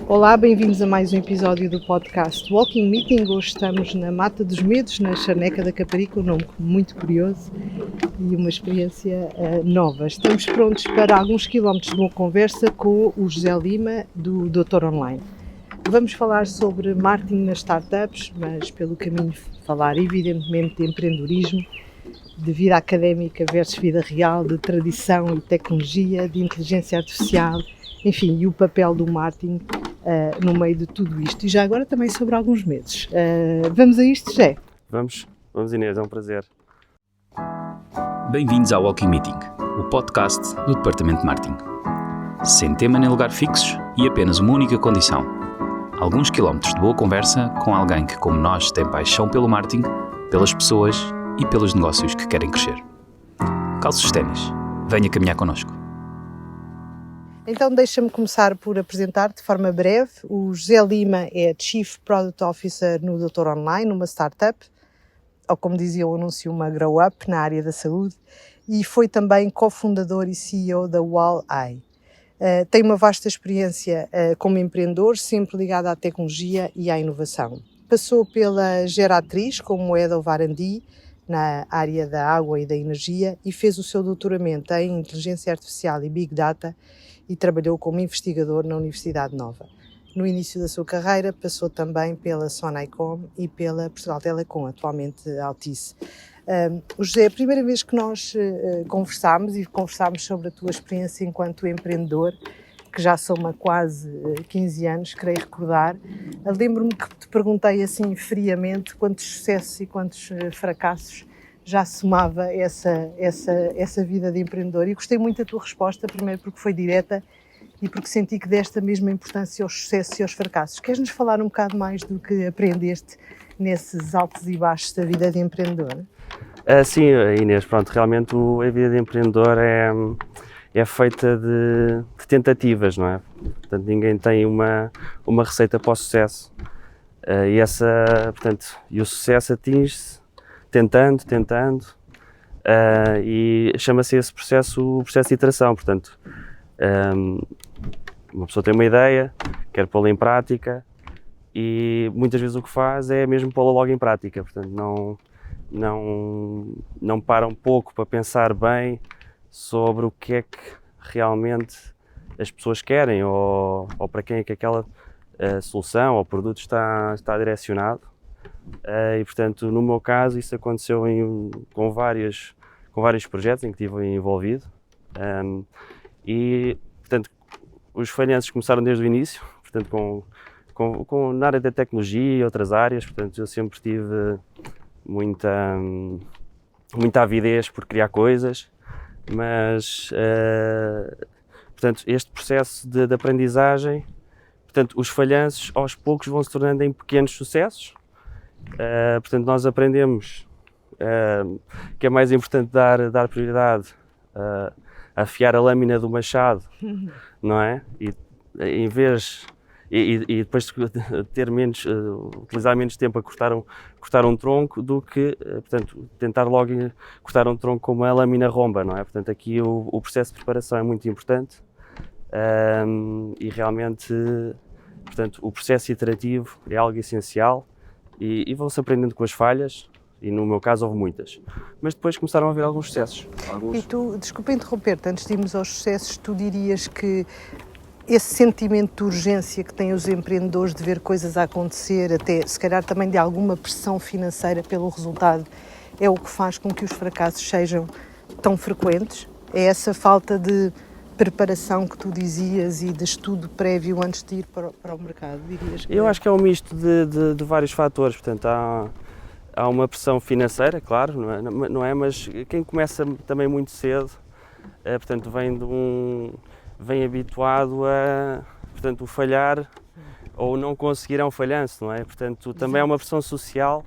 Olá, bem-vindos a mais um episódio do podcast Walking Meeting. Hoje estamos na Mata dos Medos, na Charneca da Caparica, um nome muito curioso e uma experiência nova. Estamos prontos para alguns quilómetros de uma conversa com o José Lima, do Doutor Online. Vamos falar sobre marketing nas startups, mas pelo caminho falar evidentemente de empreendedorismo, de vida académica versus vida real, de tradição e tecnologia, de inteligência artificial, enfim, e o papel do marketing no meio de tudo isto. E já agora também sobre alguns medos. Vamos a isto, Jé? Vamos Inês, é um prazer. Bem-vindos ao Walking Meeting, o podcast do Departamento de Marketing. Sem tema nem lugar fixos e apenas uma única condição: alguns quilómetros de boa conversa com alguém que, como nós, tem paixão pelo marketing, pelas pessoas e pelos negócios que querem crescer. Calce os ténis, venha caminhar connosco. Então deixa-me começar por apresentar de forma breve. O José Lima é Chief Product Officer no Doutor Online, uma startup, ou como dizia o anúncio, uma grow-up na área da saúde, e foi também cofundador e CEO da Wall-Eye. Tem uma vasta experiência como empreendedor, sempre ligada à tecnologia e à inovação. Passou pela Geratriz como Head of R&D na área da água e da energia e fez o seu doutoramento em Inteligência Artificial e Big Data e trabalhou como investigador na Universidade Nova. No início da sua carreira passou também pela Sonaicom e pela Portugal Telecom, atualmente Altice. José, a primeira vez que nós conversámos sobre a tua experiência enquanto empreendedor, que já soma quase 15 anos, creio recordar, lembro-me que te perguntei assim friamente quantos sucessos e quantos fracassos já somava essa vida de empreendedor, e gostei muito da tua resposta, primeiro porque foi direta e porque senti que deste a mesma importância aos sucessos e aos fracassos. Queres-nos falar um bocado mais do que aprendeste nesses altos e baixos da vida de empreendedor? Sim, Inês, pronto, realmente a vida de empreendedor é feita de tentativas, não é? Portanto, ninguém tem uma receita para o sucesso. E o sucesso atinge-se tentando, e chama-se esse processo o processo de iteração. Portanto, uma pessoa tem uma ideia, quer pô-la em prática, e muitas vezes o que faz é mesmo pô-la logo em prática. Portanto, não para um pouco para pensar bem sobre o que é que realmente as pessoas querem ou para quem é que aquela solução ou produto está direcionado. E portanto, no meu caso, isso aconteceu com vários projetos em que estive envolvido, e portanto os falhanços começaram desde o início, portanto na área da tecnologia e outras áreas. Portanto, eu sempre tive muita avidez por criar coisas, mas portanto este processo de aprendizagem, portanto os falhanços aos poucos vão se tornando em pequenos sucessos. Portanto, nós aprendemos que é mais importante dar prioridade a afiar a lâmina do machado, não é? E depois ter utilizar menos tempo a cortar um tronco do que, portanto, tentar logo cortar um tronco com uma lâmina romba, não é? Portanto, aqui o processo de preparação é muito importante, e realmente, portanto, o processo iterativo é algo essencial. E vão-se aprendendo com as falhas, e no meu caso houve muitas. Mas depois começaram a haver alguns sucessos. E tu, desculpa interromper-te, antes de irmos aos sucessos, tu dirias que esse sentimento de urgência que têm os empreendedores de ver coisas a acontecer, até se calhar também de alguma pressão financeira pelo resultado, é o que faz com que os fracassos sejam tão frequentes? É essa falta de preparação que tu dizias e de estudo prévio antes de ir para o mercado, dirias? Eu acho que é um misto de vários fatores. Portanto, há uma pressão financeira, claro, não é? Mas quem começa também muito cedo, portanto, vem habituado a, portanto, o falhar ou não conseguir é um falhanço, não é? Portanto, também há uma pressão social,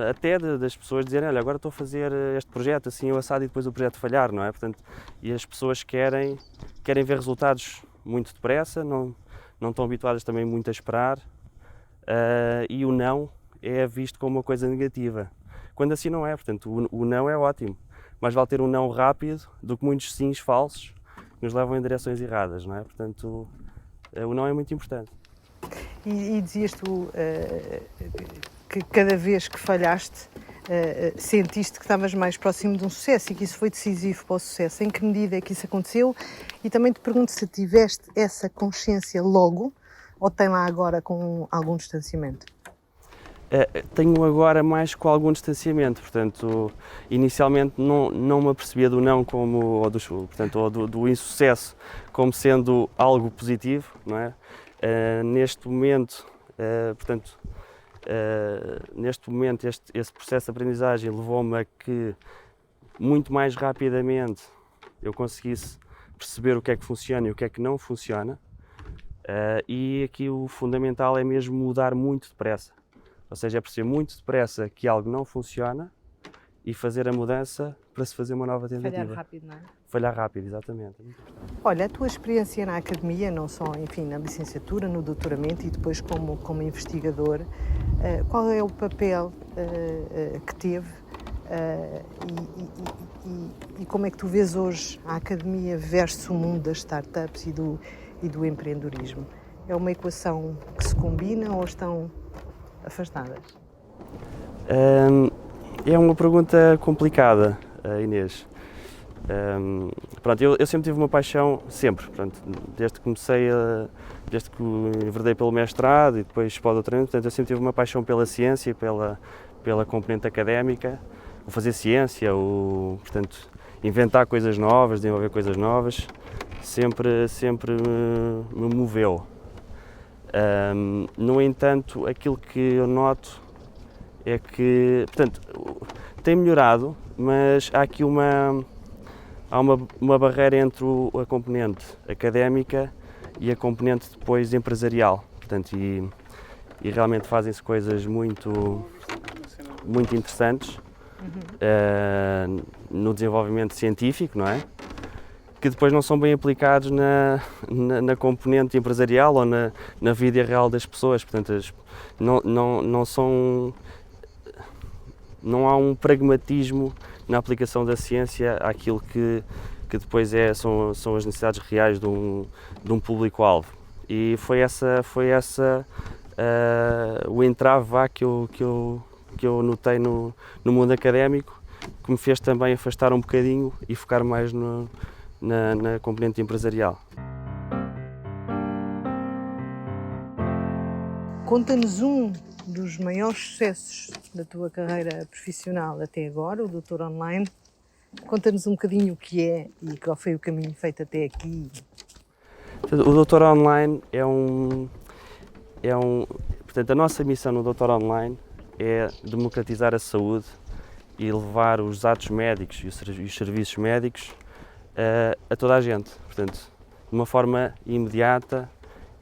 até das pessoas dizerem: olha, agora estou a fazer este projeto assim ou assado, e depois o projeto falhar, não é? Portanto, e as pessoas querem ver resultados muito depressa, não estão habituadas também muito a esperar, e o não é visto como uma coisa negativa, quando assim não é. Portanto, o não é ótimo, mas vale ter um não rápido do que muitos sims falsos que nos levam em direções erradas, não é? Portanto, o não é muito importante. E dizias tu que cada vez que falhaste, sentiste que estavas mais próximo de um sucesso e que isso foi decisivo para o sucesso. Em que medida é que isso aconteceu? E também te pergunto se tiveste essa consciência logo ou tem lá agora com algum distanciamento? Tenho agora mais com algum distanciamento, portanto, inicialmente não me apercebia do não como, do insucesso como sendo algo positivo, não é? Neste momento, esse processo de aprendizagem levou-me a que muito mais rapidamente eu conseguisse perceber o que é que funciona e o que é que não funciona, e aqui o fundamental é mesmo mudar muito depressa. Ou seja, é perceber muito depressa que algo não funciona e fazer a mudança para se fazer uma nova tentativa. Falhar rápido, não é? Falhar rápido, exatamente. Olha, a tua experiência na academia, não só, enfim, na licenciatura, no doutoramento e depois como investigador, qual é o papel que teve e como é que tu vês hoje a academia versus o mundo das startups e do empreendedorismo? É uma equação que se combina ou estão afastadas? É uma pergunta complicada, Inês. Eu sempre tive uma paixão, desde que enverdei pelo mestrado e depois para o doutoramento, eu sempre tive uma paixão pela ciência e pela componente académica, o fazer ciência, inventar coisas novas, desenvolver coisas novas, sempre me moveu. No entanto, aquilo que eu noto é que, tem melhorado, mas há aqui uma barreira entre a componente académica e a componente depois empresarial. E realmente fazem-se coisas muito interessantes no desenvolvimento científico, não é? Que depois não são bem aplicados na componente empresarial ou na vida real das pessoas. Portanto, não há um pragmatismo na aplicação da ciência àquilo que depois são as necessidades reais de um público-alvo. E foi essa o entrave que eu notei no mundo académico, que me fez também afastar um bocadinho e focar mais na componente empresarial. Conta-nos um dos maiores sucessos da tua carreira profissional até agora, o Doutor Online. Conta-nos um bocadinho o que é e qual foi o caminho feito até aqui. O Doutor Online portanto, a nossa missão no Doutor Online é democratizar a saúde e levar os atos médicos e os serviços médicos a toda a gente, portanto, de uma forma imediata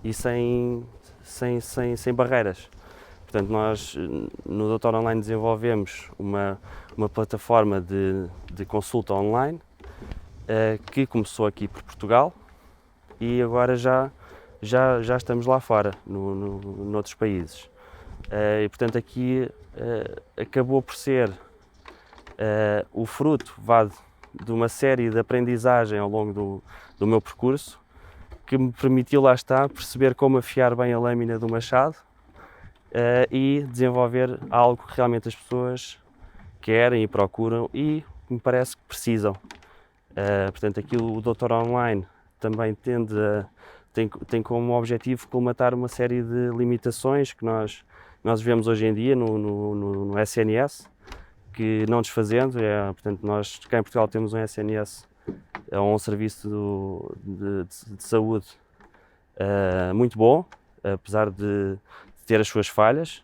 e sem barreiras. Portanto, nós no Doutor Online desenvolvemos uma plataforma de consulta online que começou aqui por Portugal e agora já estamos lá fora, noutros países. E portanto aqui acabou por ser o fruto de uma série de aprendizagem ao longo do meu percurso, que me permitiu, lá está, perceber como afiar bem a lâmina do machado e desenvolver algo que realmente as pessoas querem e procuram e me parece que precisam. Portanto, aqui o Doutor Online também tem como objetivo colmatar uma série de limitações que nós vemos hoje em dia no SNS, que não desfazendo, portanto, nós cá em Portugal temos um SNS, um serviço de saúde muito bom, apesar de ter as suas falhas.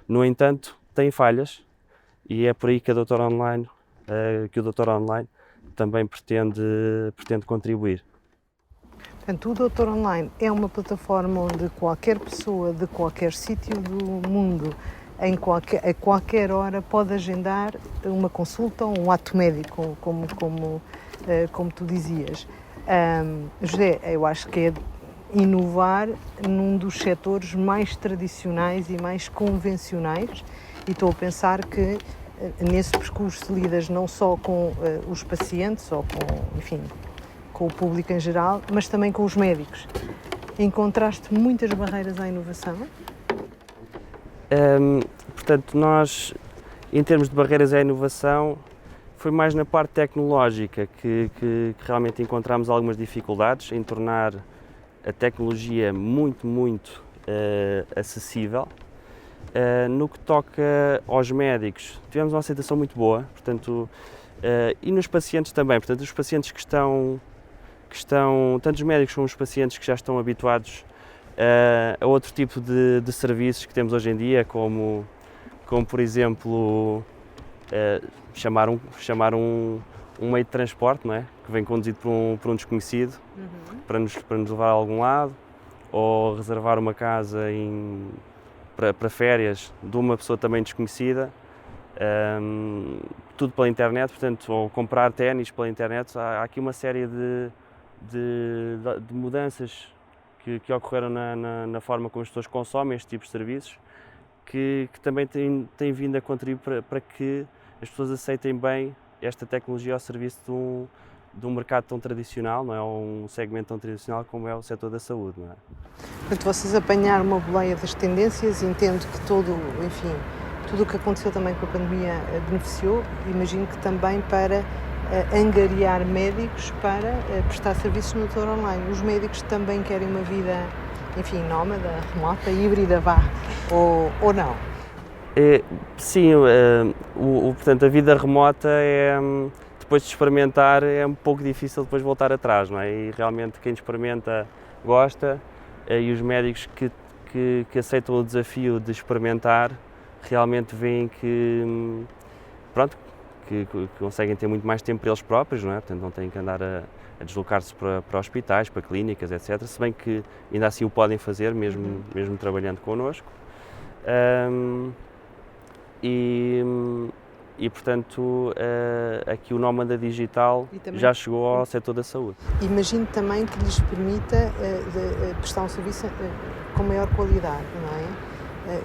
No entanto, tem falhas e é por aí que o Doutor Online também pretende contribuir. Portanto, o Doutor Online é uma plataforma onde qualquer pessoa de qualquer sítio do mundo, a qualquer hora, pode agendar uma consulta ou um ato médico, como tu dizias. José, eu acho que é inovar num dos setores mais tradicionais e mais convencionais, e estou a pensar que nesse percurso lidas não só com os pacientes ou com o público em geral, mas também com os médicos. Encontraste muitas barreiras à inovação? Portanto, nós, em termos de barreiras à inovação, foi mais na parte tecnológica que realmente encontramos algumas dificuldades em tornar a tecnologia muito acessível. No que toca aos médicos, tivemos uma aceitação muito boa, portanto, e nos pacientes também, portanto, os pacientes que estão, tanto os médicos como os pacientes que já estão habituados a outro tipo de serviços que temos hoje em dia, como por exemplo, chamar um meio de transporte, não é? Que vem conduzido por um desconhecido, para nos levar a algum lado, ou reservar uma casa para férias de uma pessoa também desconhecida, tudo pela internet, portanto, ou comprar ténis pela internet. Há aqui uma série de mudanças que ocorreram na forma como as pessoas consomem este tipo de serviços, que também tem vindo a contribuir para que as pessoas aceitem bem esta tecnologia ao serviço de um mercado tão tradicional, não é? Ou um segmento tão tradicional como é o setor da saúde, não é? Portanto, vocês apanharam uma boleia das tendências, entendo que tudo o que aconteceu também com a pandemia beneficiou, imagino que também para angariar médicos para prestar serviços no setor online. Os médicos também querem uma vida, enfim, nómada, remota, híbrida, ou não? Sim, portanto, a vida remota depois de experimentar, é um pouco difícil depois voltar atrás, não é? E realmente quem experimenta gosta, e os médicos que aceitam o desafio de experimentar realmente veem que conseguem ter muito mais tempo para eles próprios, não é? Portanto, não têm que andar a deslocar-se para hospitais, para clínicas, etc. Se bem que ainda assim o podem fazer, mesmo trabalhando connosco. E portanto, aqui o Nómada Digital já chegou ao setor da saúde. Imagino também que lhes permita prestar um serviço com maior qualidade, não é?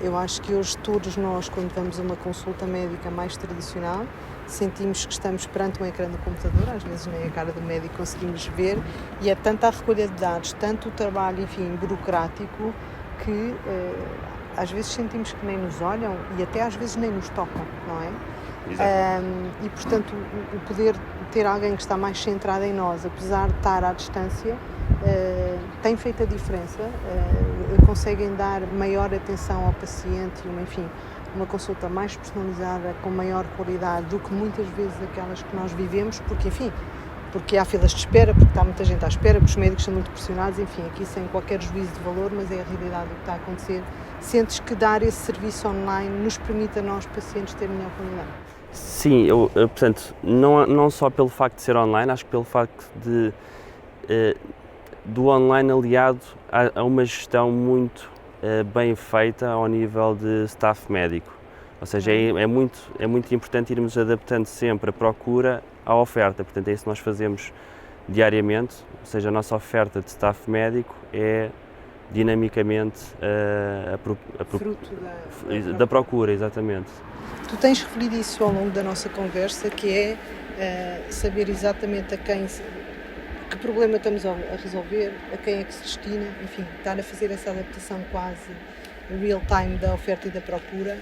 Eu acho que hoje todos nós, quando vamos a uma consulta médica mais tradicional, sentimos que estamos perante um ecrã do computador, às vezes nem a cara do médico conseguimos ver, e é tanta a recolha de dados, tanto o trabalho, enfim, burocrático, que às vezes sentimos que nem nos olham e até às vezes nem nos tocam, não é? E portanto o poder ter alguém que está mais centrado em nós, apesar de estar à distância, tem feito a diferença. Conseguem dar maior atenção ao paciente e uma consulta mais personalizada, com maior qualidade do que muitas vezes aquelas que nós vivemos, porque há filas de espera, porque está muita gente à espera, porque os médicos são muito pressionados, enfim, aqui sem qualquer juízo de valor, mas é a realidade do que está a acontecer. Sentes que dar esse serviço online nos permite a nós, pacientes, ter melhor qualidade? Sim, portanto, não só pelo facto de ser online, acho que pelo facto do online aliado a uma gestão muito bem feita ao nível de staff médico. Ou seja, é muito importante irmos adaptando sempre a procura à oferta. Portanto, é isso que nós fazemos diariamente. Ou seja, a nossa oferta de staff médico é dinamicamente fruto da procura, exatamente. Tu tens referido isso ao longo da nossa conversa, que é saber exatamente que problema estamos a resolver, a quem é que se destina, enfim, estar a fazer essa adaptação quase real-time da oferta e da procura.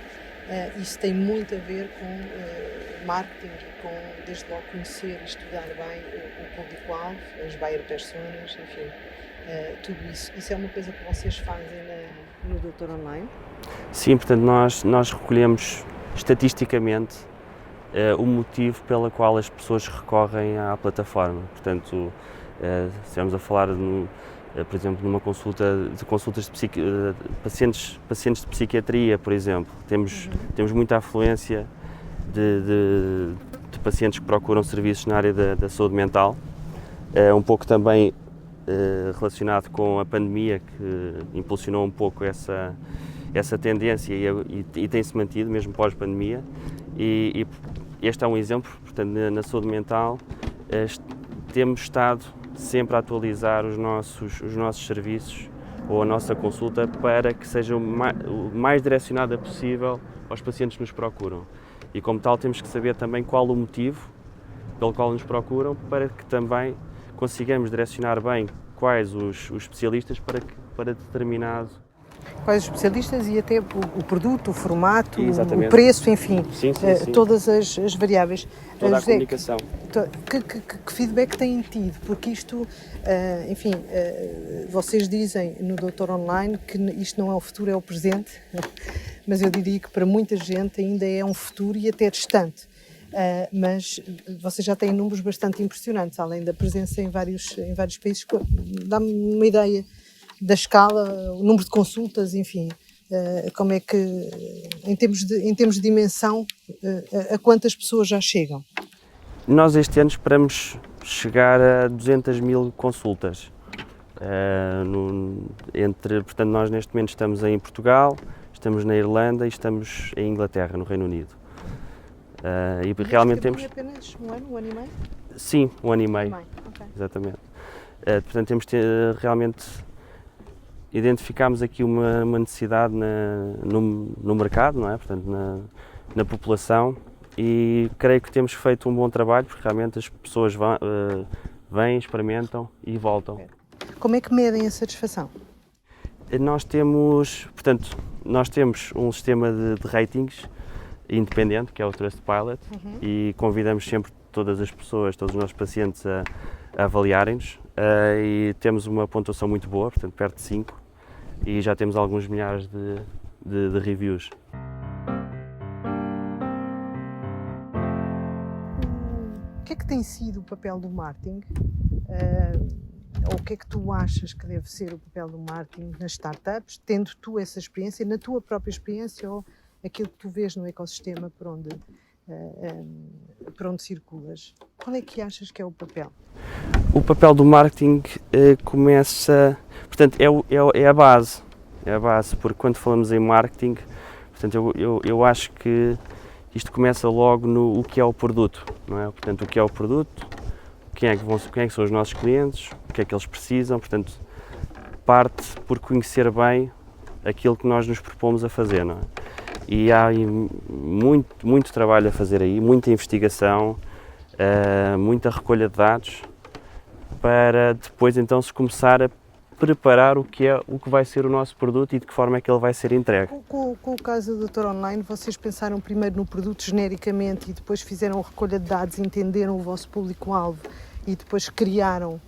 Isso tem muito a ver com marketing e com, desde logo, conhecer e estudar bem o público-alvo, as buyer personas, enfim, tudo isso. Isso é uma coisa que vocês fazem no Doutor Online? Sim, portanto, nós recolhemos estatisticamente o motivo pela qual as pessoas recorrem à plataforma. Portanto, se estivermos a falar, por exemplo, numa consultas de pacientes de psiquiatria, por exemplo, temos muita afluência de pacientes que procuram serviços na área da saúde mental, um pouco também relacionado com a pandemia, que impulsionou um pouco essa tendência e tem-se mantido mesmo pós-pandemia, e este é um exemplo. Portanto, na saúde mental temos estado sempre a atualizar os nossos serviços ou a nossa consulta para que seja o mais direcionada possível aos pacientes que nos procuram. E como tal temos que saber também qual o motivo pelo qual nos procuram, para que também consigamos direcionar bem quais os especialistas para determinado. Quais os especialistas e até o produto, o formato, Exatamente. o preço, enfim, Sim. todas as variáveis. Toda a José, comunicação. que feedback têm tido? Porque isto, enfim, vocês dizem no Doutor Online que isto não é o futuro, é o presente, mas eu diria que para muita gente ainda é um futuro e até distante. Mas vocês já têm números bastante impressionantes, além da presença em vários países. Dá-me uma ideia da escala, o número de consultas, enfim, como é que, em termos de dimensão, a quantas pessoas já chegam? Nós este ano esperamos chegar a 200 mil consultas. Portanto, nós neste momento estamos em Portugal, estamos na Irlanda e estamos em Inglaterra, no Reino Unido. E realmente temos... apenas um ano e meio? Sim, um ano e meio. Okay. Exatamente. Portanto, temos realmente... Identificámos aqui uma necessidade no mercado, não é? Portanto, na população, e creio que temos feito um bom trabalho, porque realmente as pessoas vêm, experimentam e voltam. Como é que medem a satisfação? Nós temos um sistema de ratings independente, que é o Trustpilot, e convidamos sempre todas as pessoas, todos os nossos pacientes a avaliarem-nos, e temos uma pontuação muito boa, portanto perto de 5, e já temos alguns milhares de reviews. O que é que tem sido o papel do marketing? Ou o que é que tu achas que deve ser o papel do marketing nas startups, tendo tu essa experiência, na tua própria experiência, ou aquilo que tu vês no ecossistema por onde circulas? Qual é que achas que é o papel? O papel do marketing começa, portanto, é a base, porque quando falamos em marketing, portanto, eu acho que isto começa logo no o que é o produto, não é? Portanto, o que é o produto, quem é que são os nossos clientes, o que é que eles precisam, portanto, parte por conhecer bem aquilo que nós nos propomos a fazer, não é? E há muito trabalho a fazer aí, muita investigação, muita recolha de dados, para depois então se começar a preparar o que vai ser o nosso produto e de que forma é que ele vai ser entregue. Com o caso do Doutor Online, vocês pensaram primeiro no produto genericamente e depois fizeram recolha de dados, entenderam o vosso público-alvo e depois criaram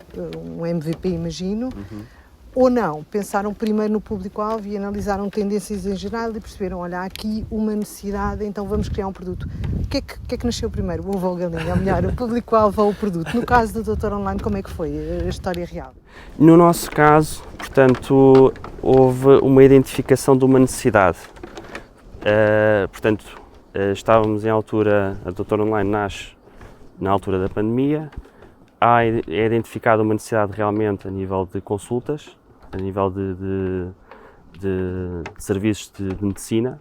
um MVP, imagino, ou não? Pensaram primeiro no público-alvo e analisaram tendências em geral e perceberam, olha, há aqui uma necessidade, então vamos criar um produto. O que é que nasceu primeiro, o ovo ou a galinha? Ou melhor, o público-alvo ou o produto? No caso do Doutor Online, como é que foi a história real? No nosso caso, portanto, houve uma identificação de uma necessidade. Estávamos em altura, a Doutor Online nasce na altura da pandemia, é identificada uma necessidade realmente a nível de consultas, a nível de serviços de medicina,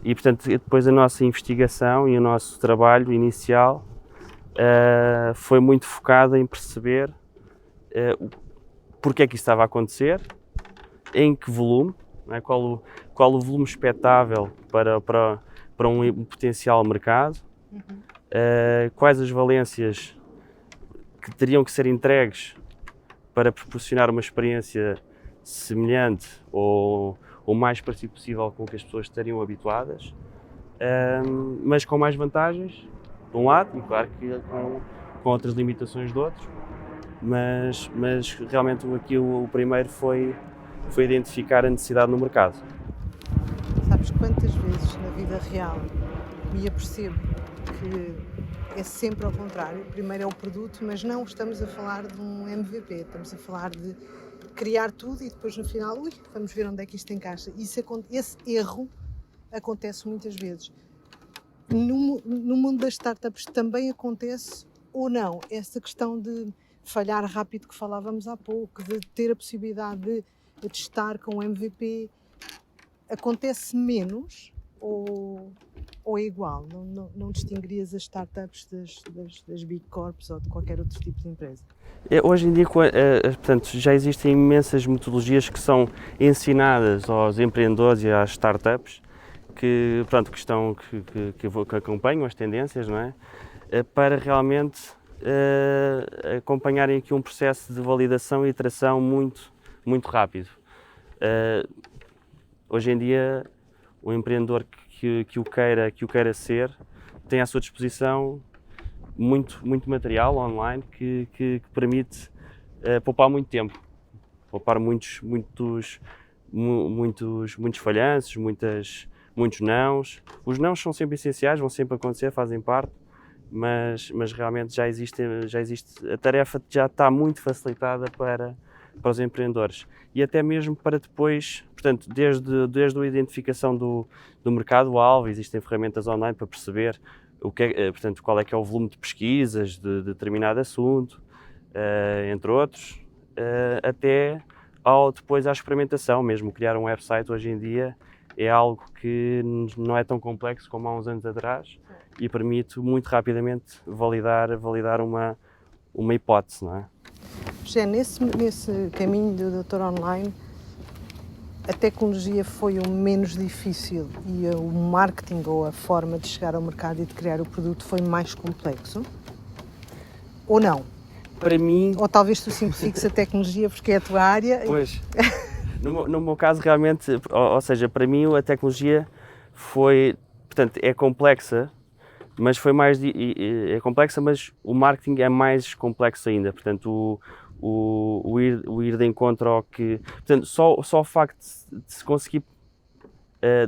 e portanto depois a nossa investigação e o nosso trabalho inicial foi muito focado em perceber porque é que isso estava a acontecer, em que volume, não é? Qual o volume expectável para um potencial mercado, quais as valências que teriam que ser entregues para proporcionar uma experiência semelhante ou o mais parecido possível com o que as pessoas estariam habituadas, mas com mais vantagens de um lado e claro que com outras limitações de outros, mas realmente aqui o primeiro foi identificar a necessidade no mercado. Sabes quantas vezes na vida real me apercebo que é sempre ao contrário, primeiro é o produto, mas não estamos a falar de um MVP, estamos a falar de criar tudo e depois no final, vamos ver onde é que isto encaixa. Esse erro acontece muitas vezes. No mundo das startups também acontece ou não? Essa questão de falhar rápido que falávamos há pouco, de ter a possibilidade de testar com o MVP, acontece menos ou é igual? Não distinguirias as startups das Big Corps ou de qualquer outro tipo de empresa? Hoje em dia, portanto, já existem imensas metodologias que são ensinadas aos empreendedores e às startups que acompanham as tendências, não é? Para realmente acompanharem aqui um processo de validação e iteração muito, muito rápido. Hoje em dia, o empreendedor que o queira ser tem à sua disposição muito material online que permite poupar muito tempo, poupar muitos falhanços, muitos nãos. Os nãos são sempre essenciais, vão sempre acontecer, fazem parte, mas realmente já existe, a tarefa já está muito facilitada para os empreendedores e até mesmo para depois, portanto, desde a identificação do mercado-alvo, existem ferramentas online para perceber portanto, qual é que é o volume de pesquisas de determinado assunto, entre outros, até depois à experimentação, mesmo criar um website hoje em dia é algo que não é tão complexo como há uns anos atrás e permite muito rapidamente validar uma hipótese, não é? Já nesse caminho do doutor online, a tecnologia foi o menos difícil e o marketing ou a forma de chegar ao mercado e de criar o produto foi mais complexo? Ou não? Para mim... Ou talvez tu simplifiques a tecnologia porque é a tua área? Pois, no meu caso realmente, ou seja, para mim a tecnologia portanto, é complexa, mas é complexa, mas o marketing é mais complexo ainda, portanto o ir de encontro ao que... Portanto, só o facto de se conseguir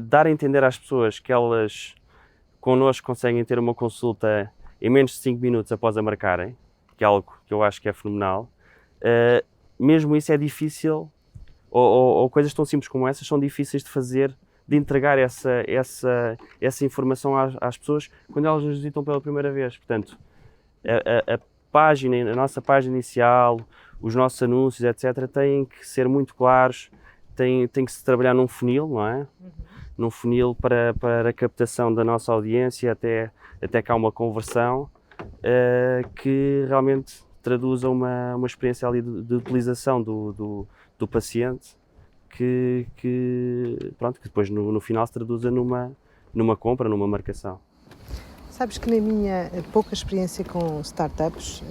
dar a entender às pessoas que elas connosco conseguem ter uma consulta em menos de 5 minutos após a marcarem, que é algo que eu acho que é fenomenal, mesmo isso é difícil, ou coisas tão simples como essas são difíceis de fazer, de entregar essa informação às pessoas quando elas nos visitam pela primeira vez. Portanto, a nossa página inicial, os nossos anúncios, etc., têm que ser muito claros, tem que se trabalhar num funil, não é? Num funil para a captação da nossa audiência, até que há uma conversão, que realmente traduza uma experiência ali de utilização do paciente, que depois no final se traduza numa compra, numa marcação. Sabes que na minha pouca experiência com startups,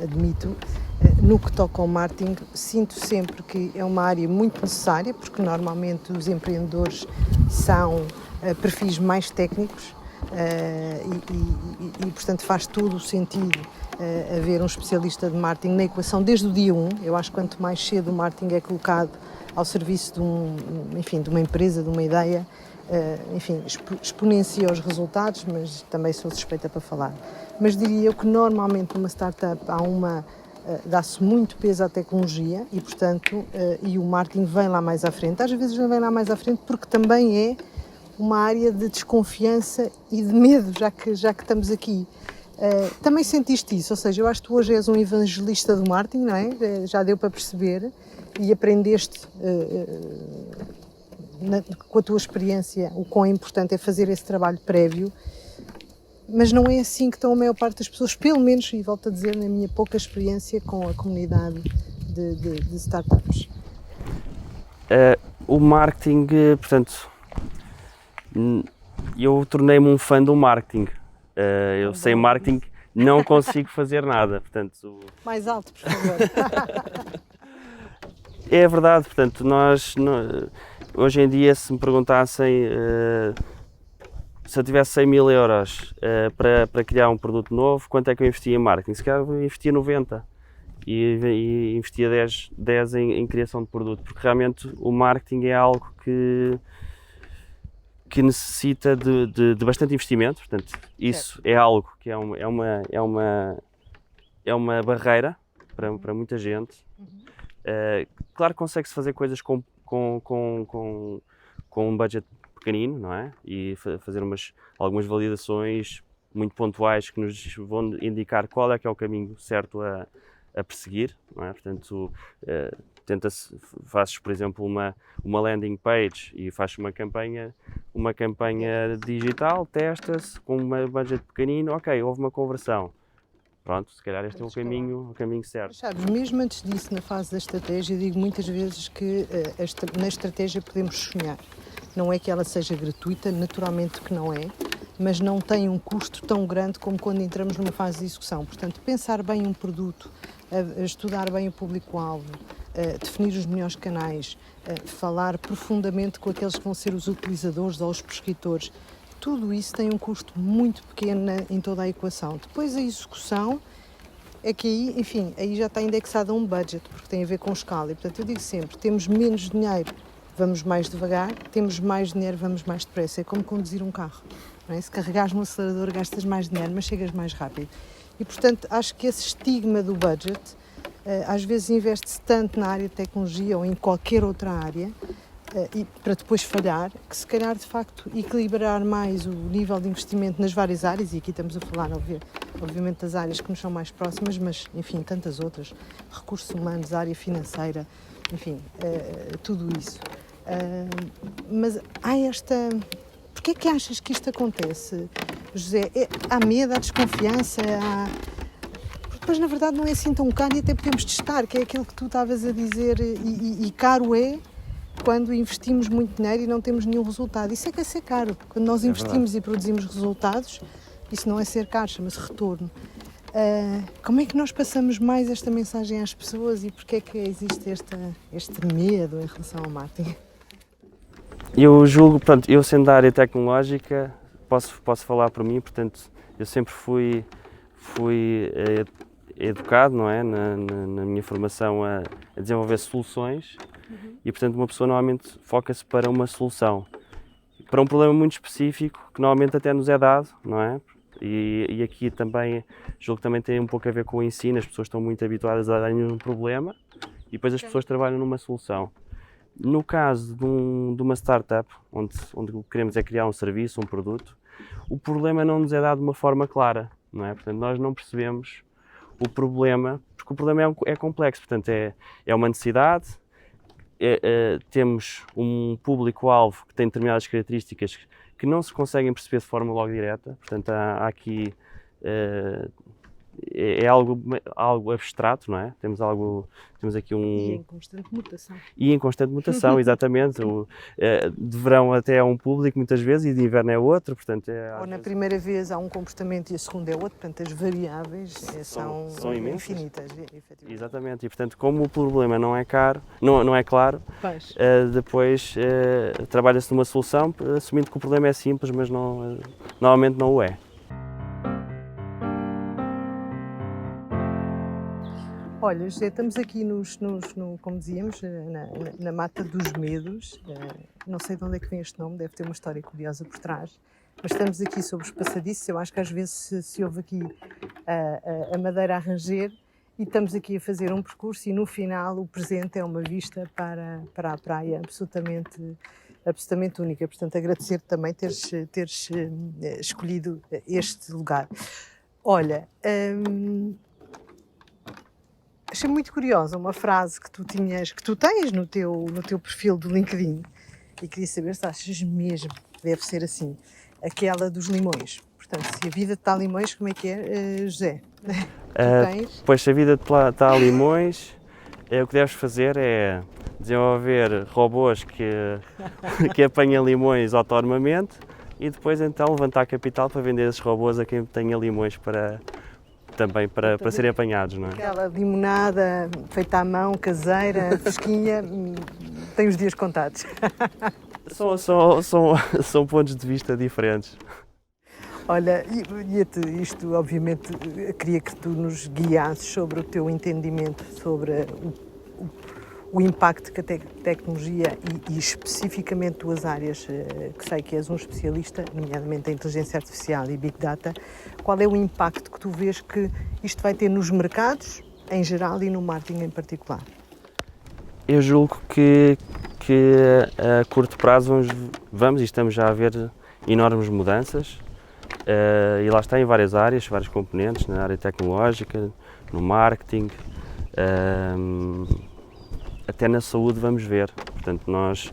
admito, no que toca ao marketing, sinto sempre que é uma área muito necessária, porque normalmente os empreendedores são perfis mais técnicos e portanto faz todo o sentido haver um especialista de marketing na equação desde o dia 1. Eu acho que quanto mais cedo o marketing é colocado ao serviço de uma empresa, de uma ideia, exponencia os resultados, mas também sou suspeita para falar. Mas diria eu que normalmente numa startup dá-se muito peso à tecnologia e, portanto, e o marketing vem lá mais à frente. Às vezes não vem lá mais à frente porque também é uma área de desconfiança e de medo, já que estamos aqui. Também sentiste isso? Ou seja, eu acho que tu hoje és um evangelista do marketing, não é? Já deu para perceber e aprendeste com a tua experiência o quão importante é fazer esse trabalho prévio, mas não é assim que estão a maior parte das pessoas, pelo menos, e volto a dizer, na minha pouca experiência com a comunidade de startups. O marketing, portanto, eu tornei-me um fã do marketing. Eu sem marketing não consigo fazer nada, portanto... Mais alto, por favor. É verdade, portanto, hoje em dia, se me perguntassem se eu tivesse 100 mil euros para criar um produto novo, quanto é que eu investia em marketing? Se calhar eu investia 90 e investia 10 em criação de produto, porque realmente o marketing é algo que necessita de bastante investimento, portanto, isso é algo que é uma barreira para muita gente. Claro que consegue-se fazer coisas com um budget pequenino, não é? E fazer algumas validações muito pontuais que nos vão indicar qual é que é o caminho certo a perseguir, não é? Portanto, fazes, por exemplo, uma landing page e fazes uma campanha digital, testa-se com um budget pequenino, ok, houve uma conversão. Pronto, se calhar este é o caminho certo. Sabes, mesmo antes disso, na fase da estratégia, eu digo muitas vezes que na estratégia podemos sonhar. Não é que ela seja gratuita, naturalmente que não é, mas não tem um custo tão grande como quando entramos numa fase de execução. Portanto, pensar bem um produto, estudar bem o público-alvo, definir os melhores canais, falar profundamente com aqueles que vão ser os utilizadores ou os prescritores, tudo isso tem um custo muito pequeno em toda a equação. Depois a execução é que aí, enfim, aí já está indexado a um budget, porque tem a ver com escala. E, portanto, eu digo sempre, temos menos dinheiro, vamos mais devagar, temos mais dinheiro, vamos mais depressa. É como conduzir um carro. Não é? Se carregares no acelerador, gastas mais dinheiro, mas chegas mais rápido. E, portanto, acho que esse estigma do budget, às vezes investe-se tanto na área de tecnologia ou em qualquer outra área, para depois falhar, que se calhar, de facto, equilibrar mais o nível de investimento nas várias áreas, e aqui estamos a falar, obviamente, das áreas que nos são mais próximas, mas, enfim, tantas outras, recursos humanos, área financeira, enfim, tudo isso. Mas há esta... Porquê é que achas que isto acontece, José? Há medo, há desconfiança, Porque depois, na verdade, não é assim tão caro e até podemos testar, que é aquilo que tu estavas a dizer, e caro é quando investimos muito dinheiro e não temos nenhum resultado. Isso é que é ser caro. Quando nós investimos e produzimos resultados, isso não é ser caro, chama-se retorno. Como é que nós passamos mais esta mensagem às pessoas e porquê é que existe este medo em relação ao marketing? Eu julgo, portanto, eu sendo da área tecnológica, posso falar por mim, portanto, eu sempre fui educado, não é, na minha formação a desenvolver soluções e, portanto, uma pessoa normalmente foca-se para uma solução, para um problema muito específico que normalmente até nos é dado, não é? E aqui também, julgo que também tem um pouco a ver com o ensino, as pessoas estão muito habituadas a darem um problema e depois as pessoas trabalham numa solução. No caso de uma startup, onde o que queremos é criar um serviço, um produto, o problema não nos é dado de uma forma clara, não é? Portanto, nós não percebemos o problema, porque o problema é complexo, portanto, é uma necessidade, temos um público-alvo que tem determinadas características que não se conseguem perceber de forma logo direta, portanto, há aqui... É algo abstrato, não é? Temos aqui um... E em constante mutação. E em constante mutação, exatamente. De verão até é um público muitas vezes e de inverno é outro, portanto... Ou na primeira vez há um comportamento e a segunda é outro, portanto as variáveis são infinitas. Efetivamente. Exatamente, e portanto como o problema não é caro, não é claro, depois trabalha-se numa solução assumindo que o problema é simples, mas normalmente não o é. Olha, José, estamos aqui como dizíamos, na mata dos medos. Não sei de onde é que vem este nome, deve ter uma história curiosa por trás. Mas estamos aqui sobre os passadiços. Eu acho que às vezes se ouve aqui a madeira a ranger e estamos aqui a fazer um percurso e no final o presente é uma vista para a praia absolutamente única. Portanto, agradecer-te também teres escolhido este lugar. Olha... Achei muito curiosa uma frase que tu tens no teu perfil do LinkedIn e queria saber se achas mesmo que deve ser assim, aquela dos limões. Portanto, se a vida está a limões, como é que é, José? Pois, se a vida está a limões, o que deves fazer é desenvolver robôs que apanham limões autonomamente e depois então levantar capital para vender esses robôs a quem tenha limões para serem apanhados, não é? Aquela limonada feita à mão, caseira, fresquinha, tem os dias contados. São pontos de vista diferentes. Olha, isto obviamente queria que tu nos guiasses sobre o teu entendimento sobre o impacto que a tecnologia e especificamente tuas áreas, que sei que és um especialista, nomeadamente a inteligência artificial e Big Data, qual é o impacto que tu vês que isto vai ter nos mercados em geral e no marketing em particular? Eu julgo que a curto prazo vamos e estamos já a ver enormes mudanças e lá está em várias áreas, vários componentes, na área tecnológica, no marketing, até na saúde vamos ver. Portanto, nós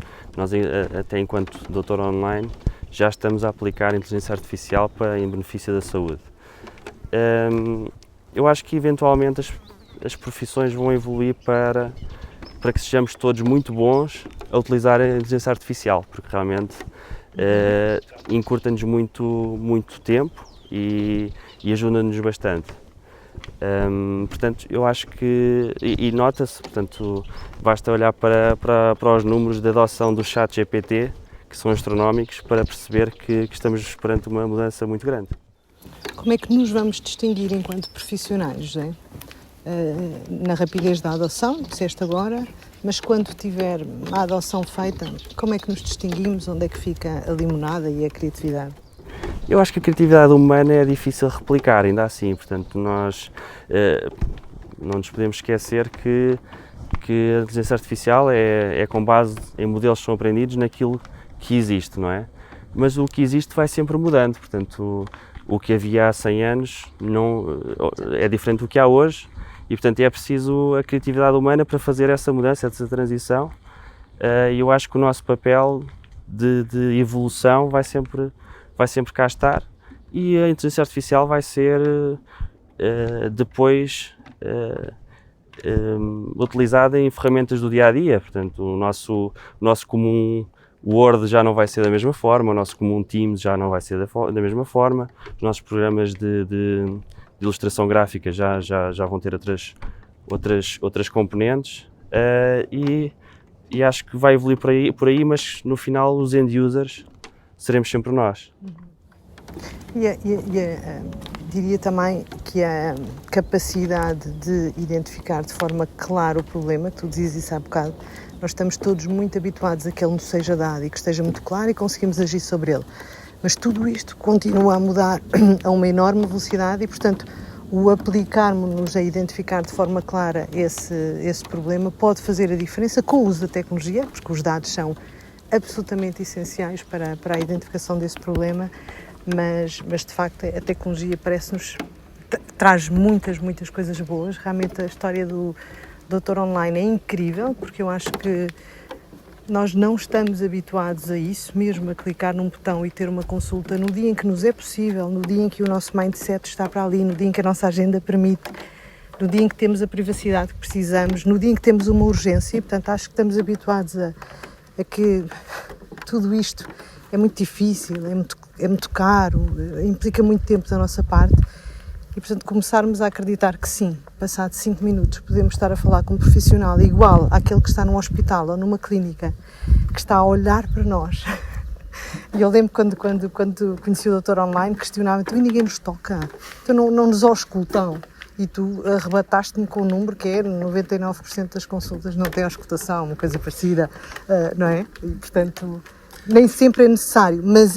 até enquanto doutor online já estamos a aplicar a inteligência artificial em benefício da saúde. Eu acho que eventualmente as profissões vão evoluir para que sejamos todos muito bons a utilizar a inteligência artificial, porque realmente encurta-nos muito tempo e ajuda-nos bastante. Portanto, eu acho que, e nota-se, portanto, basta olhar para os números de adoção do chat GPT, que são astronómicos, para perceber que estamos perante uma mudança muito grande. Como é que nos vamos distinguir enquanto profissionais, José? Na rapidez da adoção, disseste agora, mas quando tiver a adoção feita, como é que nos distinguimos? Onde é que fica a limonada e a criatividade? Eu acho que a criatividade humana é difícil de replicar, ainda assim, portanto, nós não nos podemos esquecer que a inteligência artificial é com base em modelos que são aprendidos naquilo que existe, não é? Mas o que existe vai sempre mudando, portanto, o que havia há 100 anos é diferente do que há hoje e, portanto, é preciso a criatividade humana para fazer essa mudança, essa transição, e eu acho que o nosso papel de evolução vai sempre cá estar e a inteligência artificial vai ser depois utilizada em ferramentas do dia-a-dia, portanto o nosso comum Word já não vai ser da mesma forma, o nosso comum Teams já não vai ser da mesma forma, os nossos programas de ilustração gráfica já vão ter outras componentes e acho que vai evoluir por aí, mas no final os end-users seremos sempre nós. Diria também que a capacidade de identificar de forma clara o problema, que tu dizias isso há bocado, nós estamos todos muito habituados a que ele nos seja dado e que esteja muito claro e conseguimos agir sobre ele. Mas tudo isto continua a mudar a uma enorme velocidade e, portanto, o aplicarmos-nos a identificar de forma clara esse problema pode fazer a diferença com o uso da tecnologia, porque os dados são absolutamente essenciais para a identificação desse problema, mas de facto a tecnologia parece-nos traz muitas coisas boas. Realmente a história do Doutor Online é incrível, porque eu acho que nós não estamos habituados a isso, mesmo a clicar num botão e ter uma consulta no dia em que nos é possível, no dia em que o nosso mindset está para ali, no dia em que a nossa agenda permite, no dia em que temos a privacidade que precisamos, no dia em que temos uma urgência. Portanto, acho que estamos habituados a que tudo isto é muito difícil, é muito caro, implica muito tempo da nossa parte e, portanto, começarmos a acreditar que sim, passados 5 minutos podemos estar a falar com um profissional igual àquele que está num hospital ou numa clínica, que está a olhar para nós. E eu lembro quando conheci o Doutor Online, questionava, então, e ninguém nos toca, então não nos auscultam. E tu arrebataste-me com um número que é 99% das consultas não têm auscultação, uma coisa parecida, não é? E, portanto, nem sempre é necessário, mas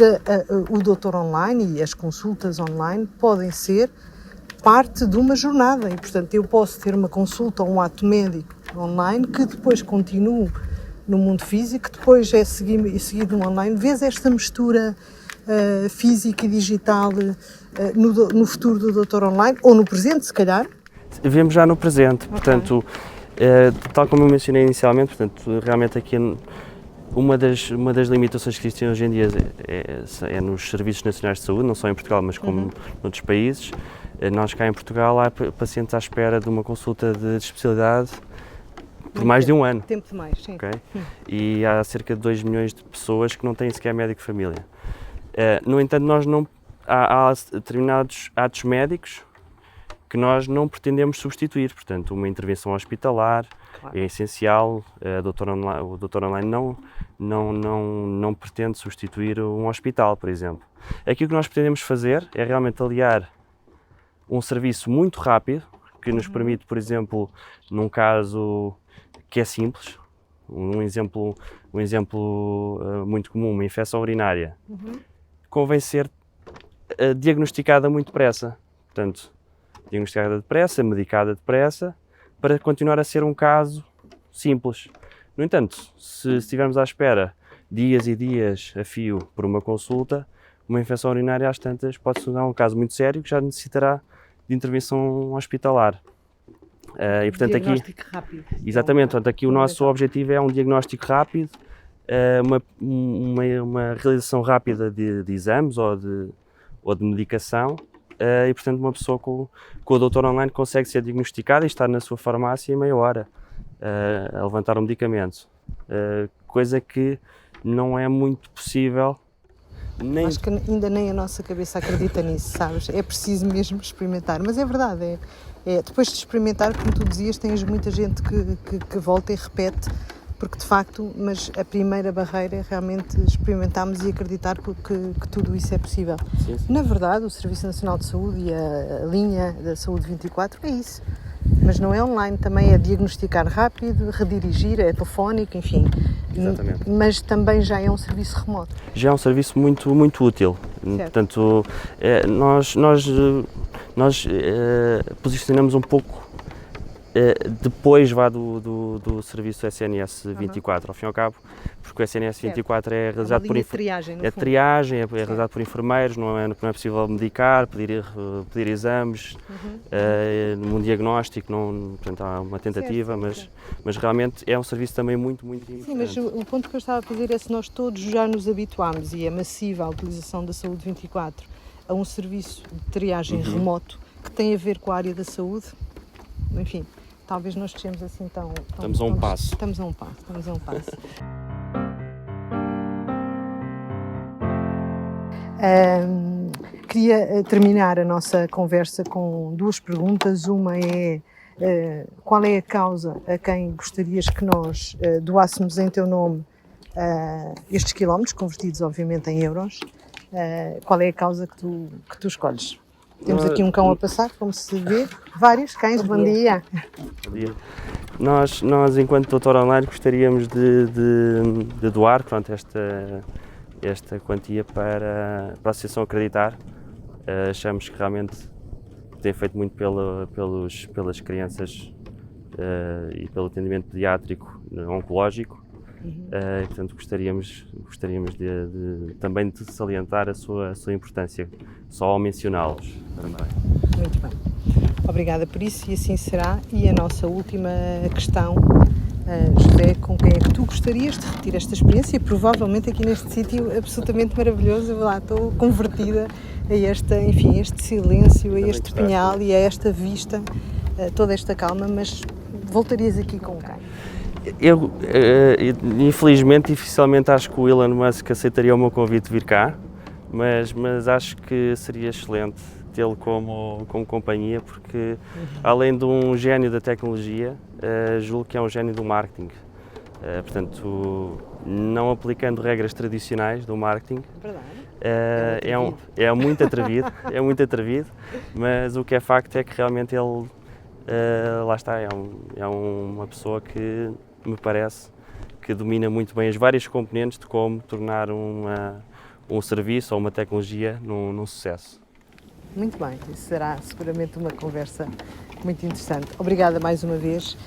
o Doutor Online e as consultas online podem ser parte de uma jornada e, portanto, eu posso ter uma consulta ou um ato médico online que depois continuo no mundo físico, que depois é seguido no online. Vês esta mistura física e digital no futuro do Doutor Online, ou no presente, se calhar? Vemos já no presente, portanto, tal como eu mencionei inicialmente, portanto, realmente aqui uma das limitações que existem hoje em dia é nos serviços nacionais de saúde, não só em Portugal, mas como noutros países. Nós cá em Portugal há pacientes à espera de uma consulta de especialidade por mais de um ano. Tempo demais, sim. Okay? E há cerca de 2 milhões de pessoas que não têm sequer médico de família. No entanto, há determinados atos médicos que nós não pretendemos substituir, portanto, uma intervenção hospitalar é essencial. O Doutor Online não pretende substituir um hospital, por exemplo. Aqui o que nós pretendemos fazer é realmente aliar um serviço muito rápido, que nos permite, por exemplo, num caso que é simples, um exemplo muito comum, uma infecção urinária, convém ser diagnosticada muito depressa. Portanto, diagnosticada depressa, medicada depressa, para continuar a ser um caso simples. No entanto, se estivermos à espera dias e dias a fio por uma consulta, uma infecção urinária às tantas pode se tornar um caso muito sério que já necessitará de intervenção hospitalar. E, portanto, diagnóstico rápido. Exatamente, portanto, aqui o nosso objetivo é um diagnóstico rápido, uma realização rápida de exames ou de medicação, e, portanto, uma pessoa com o Doutor Online consegue ser diagnosticada e estar na sua farmácia em meia hora a levantar um medicamento, coisa que não é muito possível Acho que ainda nem a nossa cabeça acredita nisso, sabes? É preciso mesmo experimentar. Mas é verdade, depois de experimentar, como tu dizias, tens muita gente que volta e repete, porque de facto, mas a primeira barreira é realmente experimentarmos e acreditar que tudo isso é possível. Sim. Na verdade, o Serviço Nacional de Saúde e a linha da Saúde 24 é isso. Mas não é online, também é diagnosticar rápido, redirigir, é telefónico, enfim. Exatamente. Mas também já é um serviço remoto. Já é um serviço muito, muito útil. Certo. Portanto, nós posicionamos um pouco depois do serviço SNS 24, ao fim e ao cabo, porque o SNS 24 é realizado por triagem, é triagem, é realizado por enfermeiros, não é possível medicar, pedir exames, um diagnóstico, portanto há uma tentativa, mas realmente é um serviço também muito, muito importante. Sim, mas o ponto que eu estava a fazer é se nós todos já nos habituámos, e é massiva a utilização da Saúde 24, a um serviço de triagem remoto que tem a ver com a área da saúde, enfim. Talvez nós estejamos assim tão... Estamos a um passo. Estamos a um passo. Queria terminar a nossa conversa com duas perguntas. Uma é, qual é a causa a quem gostarias que nós doássemos em teu nome estes quilómetros, convertidos obviamente em euros? Qual é a causa que tu escolhes? Temos aqui um cão a passar, como se vê. Vários cães, bom dia. Bom dia. Nós enquanto Doutor Online, gostaríamos de doar, pronto, esta quantia para a Associação Acreditar. Achamos que realmente tem feito muito pelas crianças e pelo atendimento pediátrico oncológico. E, portanto, gostaríamos também de salientar a sua importância, só ao mencioná-los também. Muito bem. Obrigada por isso, e assim será. E a nossa última questão, José, com quem é que tu gostarias de repetir esta experiência? Provavelmente aqui neste sítio absolutamente maravilhoso. Eu lá estou convertida a este silêncio, a este pinhal e a esta vista, toda esta calma, mas voltarias aqui com quem? Eu, infelizmente, dificilmente acho que o Elon Musk aceitaria o meu convite de vir cá, mas acho que seria excelente tê-lo como companhia, porque além de um gênio da tecnologia, julgo que é um gênio do marketing. Portanto, não aplicando regras tradicionais do marketing, é muito atrevido, mas o que é facto é que realmente ele, lá está, é uma pessoa que me parece que domina muito bem as várias componentes de como tornar um serviço ou uma tecnologia num sucesso. Muito bem, isso será seguramente uma conversa muito interessante. Obrigada mais uma vez,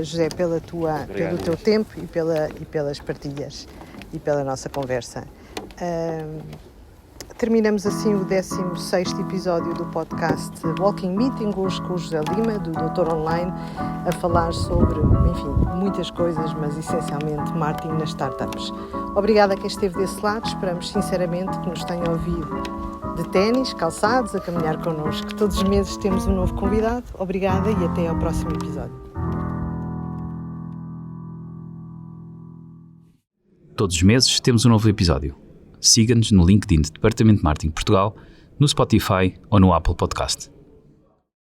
José, pelo teu tempo e pelas partilhas e pela nossa conversa. Terminamos assim o 16º episódio do podcast Walking Meeting, hoje com o José Lima, do Doutor Online, a falar sobre, enfim, muitas coisas, mas essencialmente marketing nas startups. Obrigada a quem esteve desse lado, esperamos sinceramente que nos tenham ouvido de ténis, calçados, a caminhar connosco. Todos os meses temos um novo convidado. Obrigada e até ao próximo episódio. Todos os meses temos um novo episódio. Siga-nos no LinkedIn do Departamento de Marketing Portugal, no Spotify ou no Apple Podcast.